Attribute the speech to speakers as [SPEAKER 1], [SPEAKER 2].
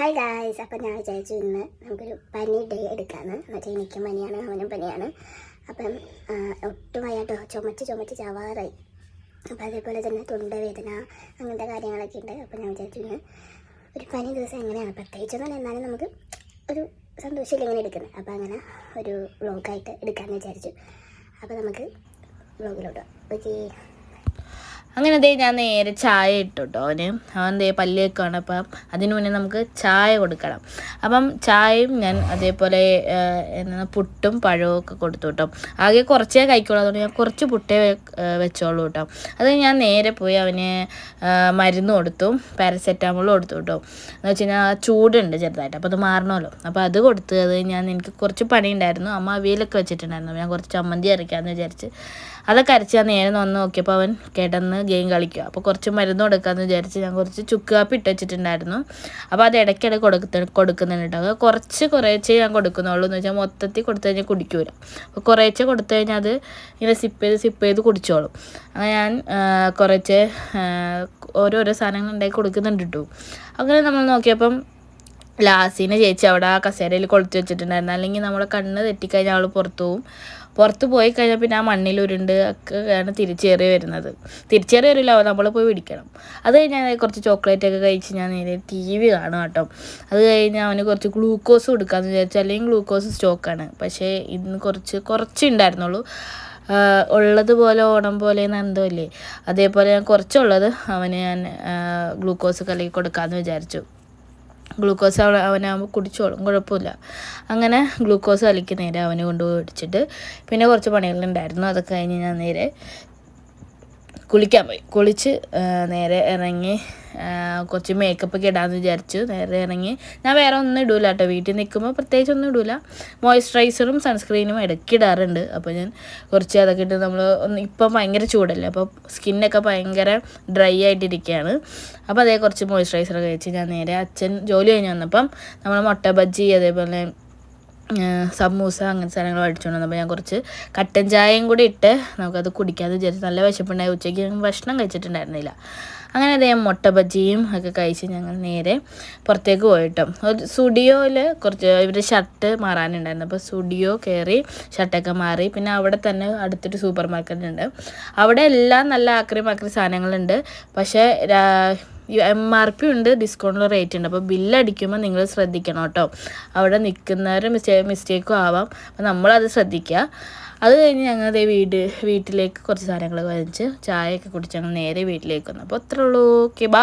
[SPEAKER 1] Hi guys, അപ്പം ഞാൻ വിചാരിച്ചു ഇന്ന് നമുക്കൊരു പനി ഡേ എടുക്കാമെന്ന്. എന്നുവെച്ചാൽ എനിക്കും പനിയാണ്, അവനും പനിയാണ്. അപ്പം ഒട്ടും വയ്യാട്ടോ, ചുമച്ച് ചവാറായി. അപ്പം അതേപോലെ തന്നെ തൊണ്ടവേദന അങ്ങനത്തെ കാര്യങ്ങളൊക്കെ ഉണ്ട്. അപ്പം ഞാൻ വിചാരിച്ചു ഇന്ന് ഒരു പനി ദിവസം എങ്ങനെയാണ് പ്രത്യേകിച്ചൊന്നും എന്നാലും നമുക്ക് ഒരു സന്തോഷമില്ല ഇങ്ങനെ എടുക്കുന്നത്. അപ്പം അങ്ങനെ ഒരു വ്ളോഗായിട്ട് എടുക്കാമെന്ന് വിചാരിച്ചു. അപ്പോൾ നമുക്ക് വ്ളോഗിലോട്ടോ. ഓക്കെ,
[SPEAKER 2] അങ്ങനെ ദേ ഞാൻ നേരെ ചായ ഇട്ടു കേട്ടോ. അവൻ ദേ പല്ല് വെക്കുകയാണ്. അപ്പം അതിന് മുന്നേ നമുക്ക് ചായ കൊടുക്കണം. അപ്പം ചായയും ഞാൻ അതേപോലെ പുട്ടും പഴവും ഒക്കെ കൊടുത്തു കേട്ടോ. ആകെ കുറച്ചേ കഴിക്കുള്ളൂ, അതുകൊണ്ട് ഞാൻ കുറച്ച് പുട്ടേ വെച്ചോളൂ കേട്ടോ. അത് ഞാൻ നേരെ പോയി അവന് മരുന്ന് കൊടുത്തു, പാരസെറ്റാമോൾ കൊടുത്തു കേട്ടോ. എന്ന് വെച്ച് കഴിഞ്ഞാൽ ചൂടുണ്ട് ചെറുതായിട്ട്, അപ്പോൾ അത് മാറണമല്ലോ. അപ്പോൾ അത് കൊടുത്ത് എനിക്ക് കുറച്ച് പണി ഉണ്ടായിരുന്നു. അമ്മ അവിയലൊക്കെ വെച്ചിട്ടുണ്ടായിരുന്നു. ഞാൻ കുറച്ച് ചമ്മന്തി അരയ്ക്കാമെന്ന് വിചാരിച്ച് അതൊക്കെ അരച്ച് ഞാൻ നേരെ വന്ന് നോക്കിയപ്പോൾ അവൻ കിടന്ന് ഗെയിം കളിക്കുക. അപ്പോൾ കുറച്ച് മരുന്ന് കൊടുക്കാമെന്ന് വിചാരിച്ച് ഞാൻ കുറച്ച് ചുക്ക് കാപ്പി ഇട്ട് വെച്ചിട്ടുണ്ടായിരുന്നു. അപ്പോൾ അത് ഇടയ്ക്കിടയ്ക്ക് കൊടുക്കുന്നുണ്ട് കേട്ടോ. അത് കുറേശ്ശേ ഞാൻ കൊടുക്കുന്നുള്ളൂ. എന്ന് വെച്ചാൽ മൊത്തത്തിൽ കൊടുത്തു കഴിഞ്ഞാൽ കുടിക്കൂല. അപ്പോൾ കുറേശ്ശെ കൊടുത്തു കഴിഞ്ഞാൽ അത് ഇങ്ങനെ സിപ്പ് ചെയ്ത് കുടിച്ചോളും. അങ്ങനെ ഞാൻ കുറച്ച് ഓരോരോ സാധനങ്ങൾ ഉണ്ടാക്കി കൊടുക്കുന്നുണ്ട് കേട്ടോ. അങ്ങനെ നമ്മൾ നോക്കിയപ്പം ലാസിനെ ചേച്ചി അവിടെ ആ കസേരയിൽ കൊളുത്തി വെച്ചിട്ടുണ്ടായിരുന്നു. അല്ലെങ്കിൽ നമ്മുടെ കണ്ണ് തെറ്റിക്കഴിഞ്ഞാൽ അവൾ പുറത്ത് പോയി കഴിഞ്ഞാൽ പിന്നെ ആ മണ്ണിലുരുണ്ട് ഒക്കെയാണ് തിരിച്ചേറി വരില്ല, നമ്മൾ പോയി പിടിക്കണം. അത് കഴിഞ്ഞാൽ കുറച്ച് ചോക്ലേറ്റൊക്കെ കഴിച്ച് ഞാൻ നേരെ TV കാണും കേട്ടോ. അത് കഴിഞ്ഞാൽ അവന് കുറച്ച് ഗ്ലൂക്കോസ് കൊടുക്കാമെന്ന് വിചാരിച്ചു. അല്ലെങ്കിൽ ഗ്ലൂക്കോസ് സ്റ്റോക്കാണ്. പക്ഷേ ഇന്ന് കുറച്ച് ഉണ്ടായിരുന്നുള്ളൂ. ഉള്ളതുപോലെ ഓണം പോലെ എന്തോ ഇല്ലേ, അതേപോലെ ഞാൻ കുറച്ചുള്ളത് അവന് ഞാൻ ഗ്ലൂക്കോസ് കലക്കി കൊടുക്കാമെന്ന് വിചാരിച്ചു. ഗ്ലൂക്കോസ് അവനാകുമ്പോൾ കുടിച്ചോളും, കുഴപ്പമില്ല. അങ്ങനെ ഗ്ലൂക്കോസ് കലക്കി നേരെ അവന് കൊണ്ടുപോയി മേടിച്ചിട്ട് പിന്നെ കുറച്ച് പണികളുണ്ടായിരുന്നു. അതൊക്കെ കഴിഞ്ഞ് ഞാൻ നേരെ കുളിക്കാൻ പോയി. കുളിച്ച് നേരെ ഇറങ്ങി കുറച്ച് മേക്കപ്പൊക്കെ ഇടാമെന്ന് വിചാരിച്ചു. നേരെ ഇറങ്ങി ഞാൻ വേറെ ഒന്നും ഇടൂല കേട്ടോ. വീട്ടിൽ നിൽക്കുമ്പോൾ പ്രത്യേകിച്ച് ഒന്നും ഇടൂല. മോയ്സ്ചറൈസറും സൺസ്ക്രീനും ഇടയ്ക്ക് ഇടാറുണ്ട്. അപ്പോൾ ഞാൻ കുറച്ച് അതൊക്കെ ഇട്ട് ഇപ്പം ഭയങ്കര ചൂടല്ലേ, അപ്പോൾ സ്കിന്നൊക്കെ ഭയങ്കര ഡ്രൈ ആയിട്ടിരിക്കുകയാണ്. അപ്പോൾ അതേ കുറച്ച് മോയ്സ്ചറൈസറൊക്കെ വെച്ച് ഞാൻ നേരെ അച്ഛൻ ജോലി കഴിഞ്ഞ് വന്നപ്പം നമ്മൾ മുട്ട ബജ്ജി അതേപോലെ സമൂസ അങ്ങനത്തെ സാധനങ്ങൾ മേടിച്ചുകൊണ്ട് വന്നപ്പോൾ ഞാൻ കുറച്ച് കട്ടൻ ചായയും കൂടി ഇട്ട് നമുക്കത് കുടിക്കാമെന്ന് വിചാരിച്ചു. നല്ല വിശപ്പുണ്ടായി. ഉച്ചയ്ക്ക് ഭക്ഷണം കഴിച്ചിട്ടുണ്ടായിരുന്നില്ല. അങ്ങനെ അദ്ദേഹം മുട്ട ബജ്ജിയും ഒക്കെ കഴിച്ച് ഞങ്ങൾ നേരെ പുറത്തേക്ക് പോയിട്ടോ. ഒരു സ്റ്റുഡിയോയിൽ കുറച്ച് ഇവരുടെ ഷർട്ട് മാറാനുണ്ടായിരുന്നു. അപ്പോൾ സ്റ്റുഡിയോ കയറി ഷർട്ടൊക്കെ മാറി. പിന്നെ അവിടെ തന്നെ അടുത്തൊരു സൂപ്പർ മാർക്കറ്റ് ഉണ്ട്. അവിടെ എല്ലാം നല്ല ആക്രി സാധനങ്ങളുണ്ട്. പക്ഷേ MRP ഉണ്ട്, ഡിസ്കൗണ്ടിൽ റേറ്റ് ഉണ്ട്. അപ്പോൾ ബില്ലടിക്കുമ്പോൾ നിങ്ങൾ ശ്രദ്ധിക്കണം കേട്ടോ. അവിടെ നിൽക്കുന്നവർ മിസ്റ്റേക്കും ആവാം. അപ്പോൾ നമ്മളത് ശ്രദ്ധിക്കുക. അത് കഴിഞ്ഞ് ഞങ്ങൾ വീട്ടിലേക്ക് കുറച്ച് സാധനങ്ങൾ വാങ്ങിച്ച് ചായയൊക്കെ കുടിച്ച് ഞങ്ങൾ നേരെ വീട്ടിലേക്ക് വന്നു. അപ്പോൾ അത്രേ ഉള്ളൂ. Okay, by.